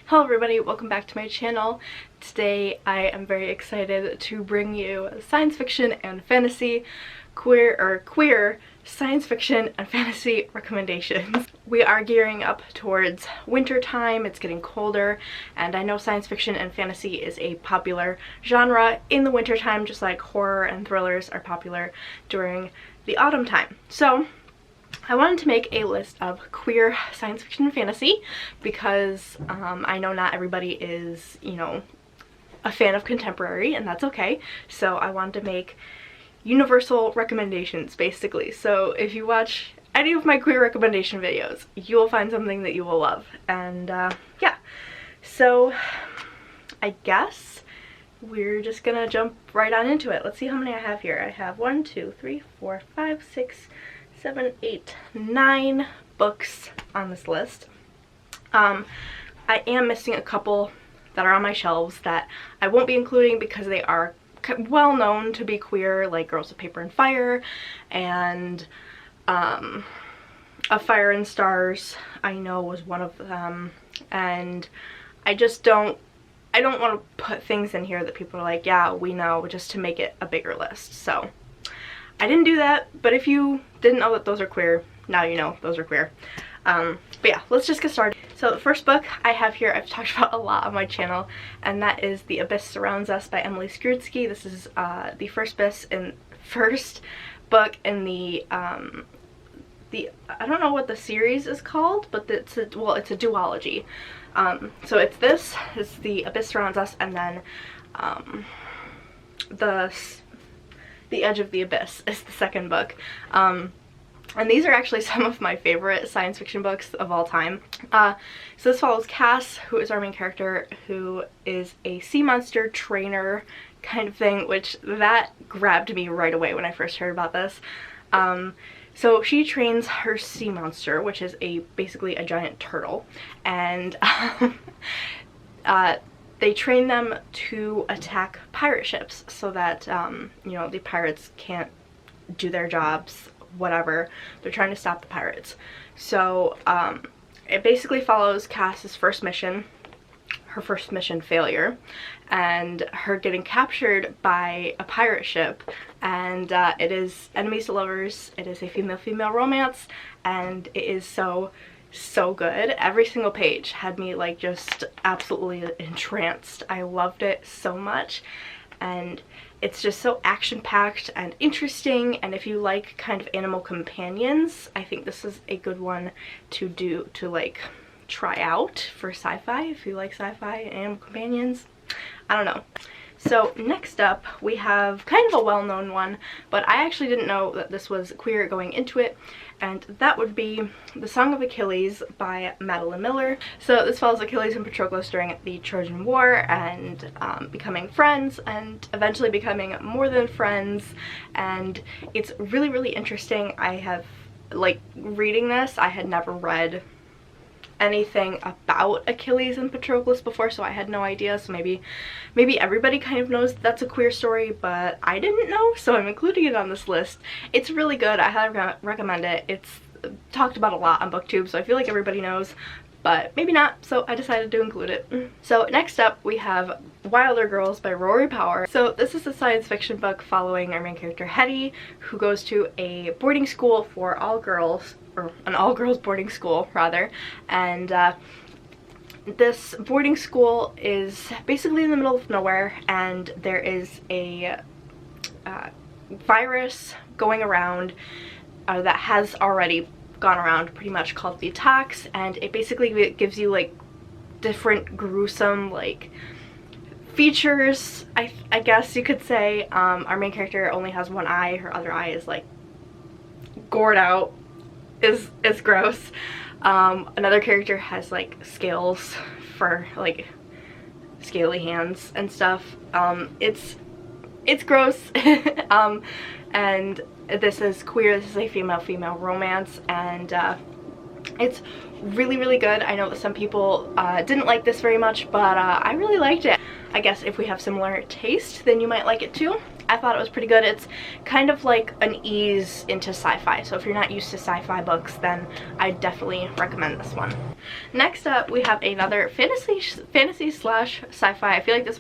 Hello everybody, welcome back to my channel. Today I am very excited to bring you science fiction and fantasy queer science fiction and fantasy recommendations. We are gearing up towards winter time, it's getting colder, and I know science fiction and fantasy is a popular genre in the winter time, just like horror and thrillers are popular during the autumn time. So I wanted to make a list of queer science fiction and fantasy because I know not everybody is, you know, a fan of contemporary, and that's okay. So I wanted to make universal recommendations, basically. So if you watch any of my queer recommendation videos, you will find something that you will love. And yeah, so I guess we're just gonna jump right on into it. Let's see how many I have here. I have 1, 2, 3, 4, 5, 6, 7, 8, 9 books on this list. I am missing a couple that are on my shelves that I won't be including because they are well known to be queer, like Girls of Paper and Fire and A Fire and Stars, I know, was one of them, and I don't want to put things in here that people are like, yeah, we know, just to make it a bigger list. So I didn't do that, but if you didn't know that those are queer, now you know those are queer. But yeah, let's just get started. So the first book I have here I've talked about a lot on my channel, and that is The Abyss Surrounds Us by Emily Skrudsky. This is the first book in the I don't know what the series is called, but it's a duology. So it's The Abyss Surrounds Us, and then The Edge of the Abyss is the second book. And these are actually some of my favorite science fiction books of all time. So this follows Cass, who is our main character, who is a sea monster trainer kind of thing, which that grabbed me right away when I first heard about this. So she trains her sea monster, which is basically a giant turtle, and they train them to attack pirate ships so that, you know, the pirates can't do their jobs, whatever. They're trying to stop the pirates. So it basically follows Cass's first mission, her first mission failure, and her getting captured by a pirate ship. And it is enemies to lovers. It is a female-female romance, and it is so good. Every single page had me like just absolutely entranced. I loved it so much, and it's just so action-packed and interesting, and if you like kind of animal companions, I think this is a good one to like try out for sci-fi, if you like sci-fi and animal companions. I don't know. So next up we have kind of a well-known one, but I actually didn't know that this was queer going into it, and that would be The Song of Achilles by Madeline Miller. So this follows Achilles and Patroclus during the Trojan War, and becoming friends, and eventually becoming more than friends, and it's really interesting. I have, like, reading this, I had never read anything about Achilles and Patroclus before, so I had no idea. So maybe everybody kind of knows that's a queer story, but I didn't know, so I'm including it on this list. It's really good. I highly recommend it. It's talked about a lot on BookTube, so I feel like everybody knows, but maybe not, so I decided to include it. So next up we have Wilder Girls by Rory Power. So this is a science fiction book following our main character Hetty, who goes to a boarding school for all girls, or an all-girls boarding school rather, and this boarding school is basically in the middle of nowhere, and there is a virus going around that has already gone around pretty much, called the Tox, and it basically gives you like different gruesome like features, I guess you could say. Our main character only has one eye, her other eye is like gored out, is gross. Another character has like scales for like scaly hands and stuff. It's gross. And this is queer. This is a female-female romance, and it's really good. I know that some people didn't like this very much, but I really liked it. I guess if we have similar taste, then you might like it too. I thought it was pretty good. It's kind of like an ease into sci-fi, so if you're not used to sci-fi books, then I definitely recommend this one. Next up, we have another fantasy slash sci-fi. I feel like this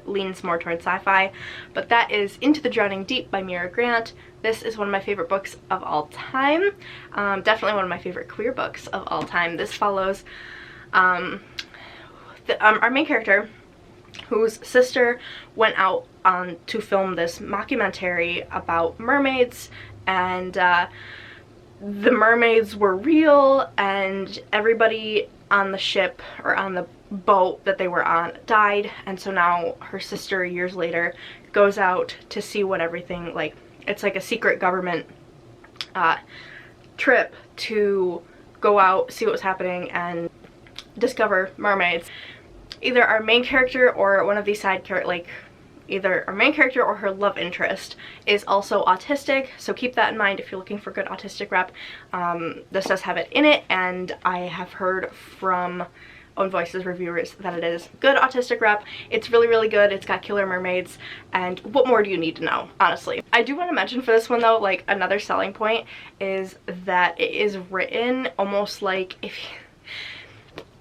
leans more towards sci-fi, but that is Into the Drowning Deep by Mira Grant. This is one of my favorite books of all time. Definitely one of my favorite queer books of all time. This follows our main character, whose sister went out to film this mockumentary about mermaids, and the mermaids were real, and everybody on the ship, or on the boat that they were on, died. And so now her sister, years later, goes out to see what everything, like, it's like a secret government trip to go out, see what was happening, and discover mermaids. Either our main character or one of these side characters, like either our main character or her love interest, is also autistic, so keep that in mind if you're looking for good autistic rep. This does have it in it, and I have heard from Own Voices reviewers that it is good autistic rep. It's really, really good. It's got killer mermaids, and what more do you need to know, honestly? I do want to mention for this one though, like, another selling point is that it is written almost like, if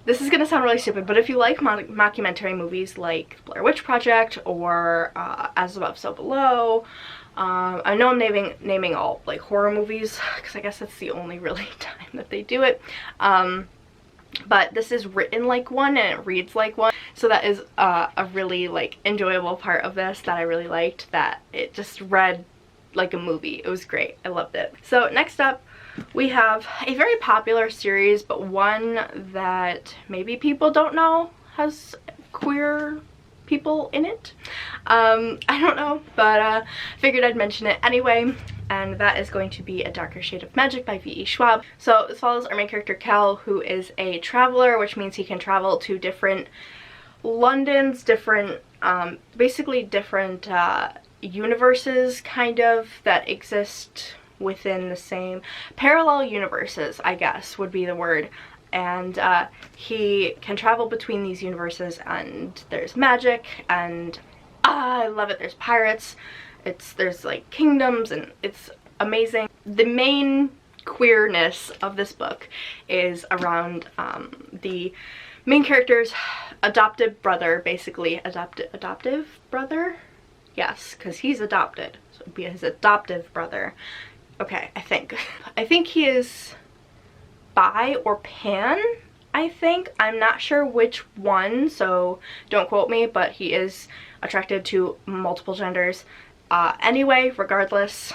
this is gonna sound really stupid, but if you like mockumentary movies like Blair Witch Project or As Above So Below, I know I'm naming all like horror movies because I guess that's the only really time that they do it, but this is written like one and it reads like one, so that is a really like enjoyable part of this that I really liked, that it just read like a movie. It was great. I loved it. So next up, we have a very popular series, but one that maybe people don't know has queer people in it. I don't know, but figured I'd mention it anyway, and that is going to be A Darker Shade of Magic by V.E. Schwab. So this follows our main character Cal, who is a traveler, which means he can travel to different Londons, different, basically different universes, kind of, that exist within the same parallel universes, I guess would be the word. And he can travel between these universes, and there's magic, and I love it. There's pirates, there's like kingdoms, and it's amazing. The main queerness of this book is around the main character's adoptive brother, basically. Adoptive brother? Yes, because he's adopted, so it would be his adoptive brother. Okay, I think he is bi or pan, I think. I'm not sure which one, so don't quote me, but he is attracted to multiple genders. Anyway, regardless,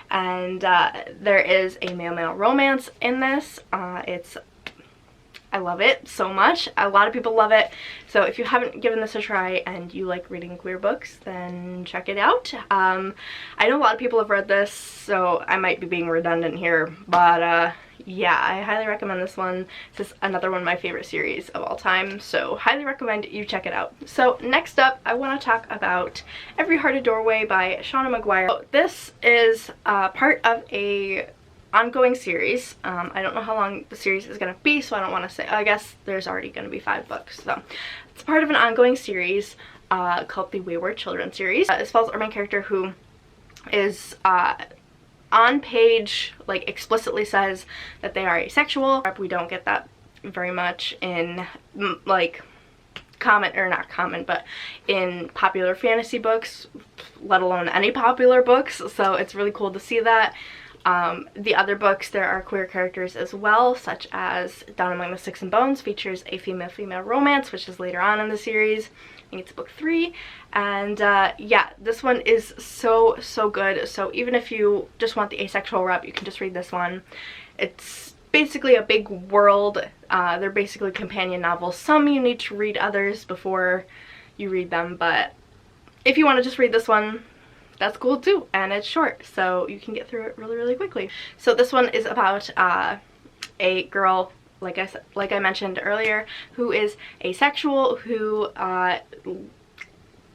and there is a male-male romance in this. I love it so much. A lot of people love it. So if you haven't given this a try and you like reading queer books, then check it out. I know a lot of people have read this, so I might be being redundant here, but yeah, I highly recommend this one. This is another one of my favorite series of all time, so highly recommend you check it out. So next up, I want to talk about Every Heart a Doorway by Shauna Maguire. So this is part of a ongoing series. I don't know how long the series is going to be, so I don't want to say. I guess there's already going to be 5 books, so it's part of an ongoing series called the Wayward Children series. It follows our main character, who is on page, like, explicitly says that they are asexual. We don't get that very much in like common, or not common, but in popular fantasy books, let alone any popular books, so it's really cool to see that. The other books, there are queer characters as well, such as Down Among the Sticks and Bones features a female-female romance, which is later on in the series. I think it's book 3, and yeah, this one is so good. So even if you just want the asexual rep, you can just read this one. It's basically a big world. They're basically companion novels. Some you need to read others before you read them, but if you want to just read this one, that's cool too, and it's short, so you can get through it really quickly. So this one is about a girl, like I mentioned earlier, who is asexual, who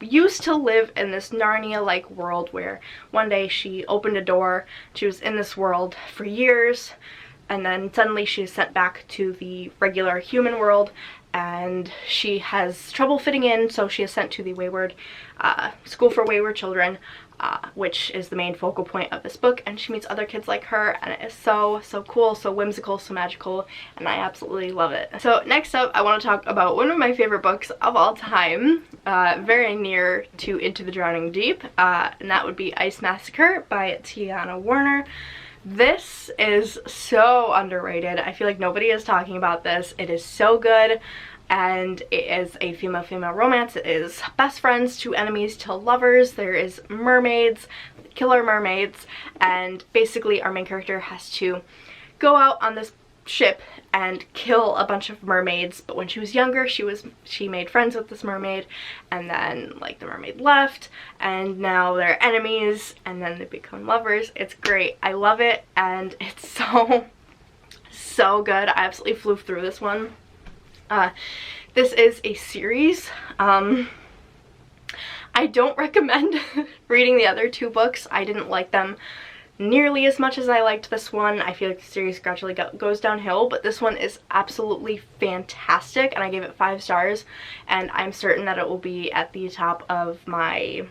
used to live in this Narnia-like world, where one day she opened a door, she was in this world for years, and then suddenly she is sent back to the regular human world, and she has trouble fitting in, so she is sent to the wayward school for wayward children, which is the main focal point of this book, and she meets other kids like her, and it is so cool, so whimsical, so magical, and I absolutely love it. So next up, I want to talk about one of my favorite books of all time, very near to Into the Drowning Deep, and that would be Ice Massacre by Tiana Warner. This is so underrated. I feel like nobody is talking about this. It is so good, and it is a female-female romance. It is best friends to enemies to lovers. There is mermaids, killer mermaids, and basically our main character has to go out on this ship and kill a bunch of mermaids. But when she was younger, she made friends with this mermaid, and then like the mermaid left, and now they're enemies, and then they become lovers. It's great. I love it, and it's so good. I absolutely flew through this one. This is a series. I don't recommend reading the other two books. I didn't like them nearly as much as I liked this one. I feel like the series gradually goes downhill, but this one is absolutely fantastic, and I gave it 5 stars, and I'm certain that it will be at the top of my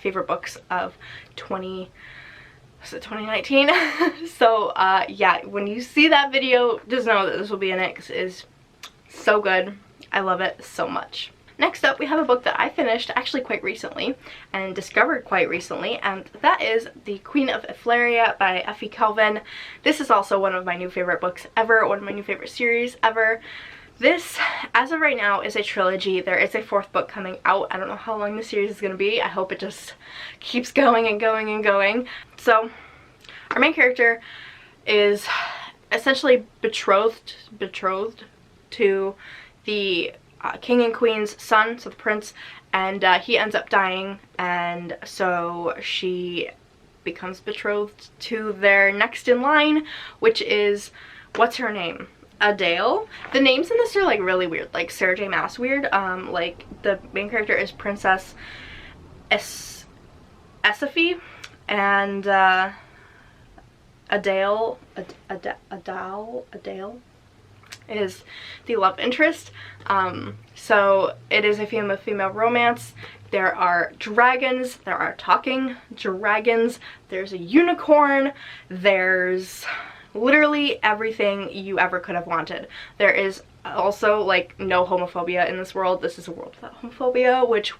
favorite books of 2019. So yeah, when you see that video, just know that this will be in it, because it is so good. I love it so much. Next up, we have a book that I finished actually quite recently and discovered quite recently, and that is The Queen of Afluria by Effie Kelvin. This is also one of my new favorite books ever, one of my new favorite series ever. This, as of right now, is a trilogy. There is a 4th book coming out. I don't know how long the series is going to be. I hope it just keeps going and going and going. So, our main character is essentially betrothed to the king and queen's son, so the prince, and he ends up dying, and so she becomes betrothed to their next in line, which is, what's her name? Adele. The names in this are like really weird, like Sarah J Maas weird. Like the main character is Princess Esaphi, and Adele is the love interest. So it is a female romance. There are dragons, there are talking dragons, there's a unicorn, there's literally everything you ever could have wanted. There is also like no homophobia in this world. This is a world without homophobia, which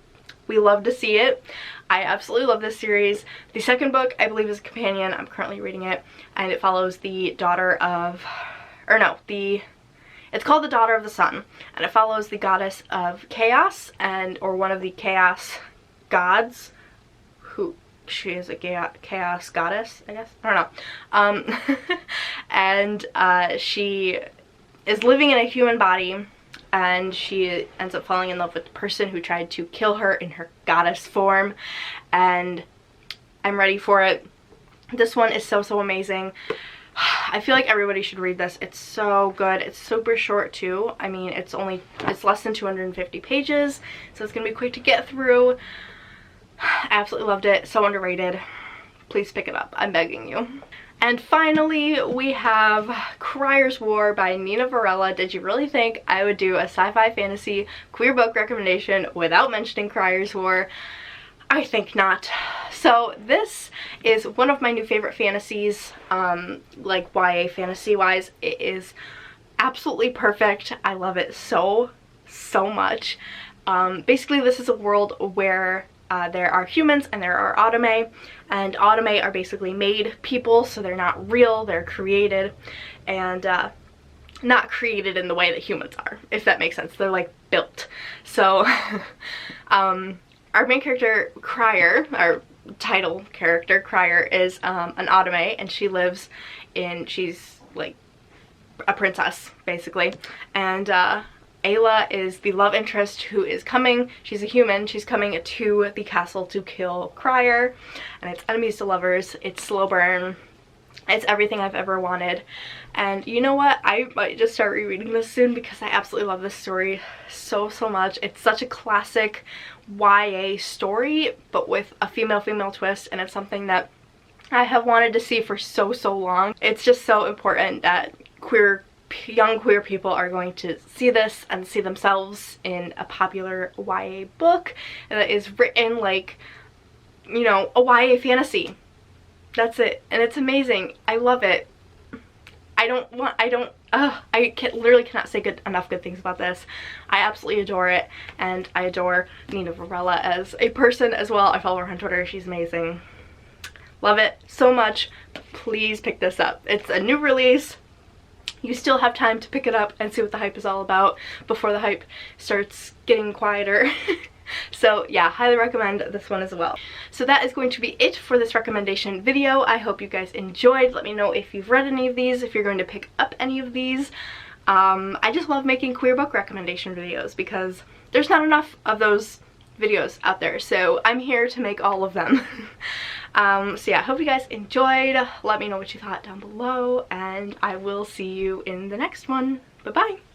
we love to see it. I absolutely love this series. The 2nd book, I believe, is a companion. I'm currently reading it, and it follows the daughter of, it's called The Daughter of the Sun, and it follows the goddess of chaos, or one of the chaos gods, who, she is a chaos goddess, I guess? I don't know. And she is living in a human body, and she ends up falling in love with the person who tried to kill her in her goddess form, and I'm ready for it. This one is so amazing. I feel like everybody should read this. It's so good. It's super short too. I mean, it's less than 250 pages, so it's gonna be quick to get through. I absolutely loved it. So underrated. Please pick it up. I'm begging you. And finally, we have Criers War by Nina Varela. Did you really think I would do a sci-fi fantasy queer book recommendation without mentioning Criers War? I think not. So this is one of my new favorite fantasies, like YA fantasy wise. It is absolutely perfect. I love it so much. Basically, this is a world where there are humans and there are autome, and autome are basically made people, so they're not real, they're created, and not created in the way that humans are, if that makes sense. They're like built. So our main character, Crier, our title character, Crier, is an autome, and she lives in, she's like a princess, basically, and Ayla is the love interest who is coming. She's a human. She's coming to the castle to kill Crier, and it's enemies to lovers. It's slow burn. It's everything I've ever wanted. And you know what? I might just start rereading this soon because I absolutely love this story so much. It's such a classic YA story, but with a female twist, and it's something that I have wanted to see for so long. It's just so important that queer young queer people are going to see this and see themselves in a popular YA book that is written like, you know, a YA fantasy. That's it. And it's amazing. I love it. Literally cannot say enough good things about this. I absolutely adore it, and I adore Nina Varela as a person as well. I follow her on Twitter. She's amazing. Love it so much. Please pick this up. It's a new release. You still have time to pick it up and see what the hype is all about before the hype starts getting quieter. So yeah, highly recommend this one as well. So that is going to be it for this recommendation video. I hope you guys enjoyed. Let me know if you've read any of these, if you're going to pick up any of these. I just love making queer book recommendation videos because there's not enough of those videos out there, so I'm here to make all of them. So yeah, I hope you guys enjoyed. Let me know what you thought down below, and I will see you in the next one. Bye bye.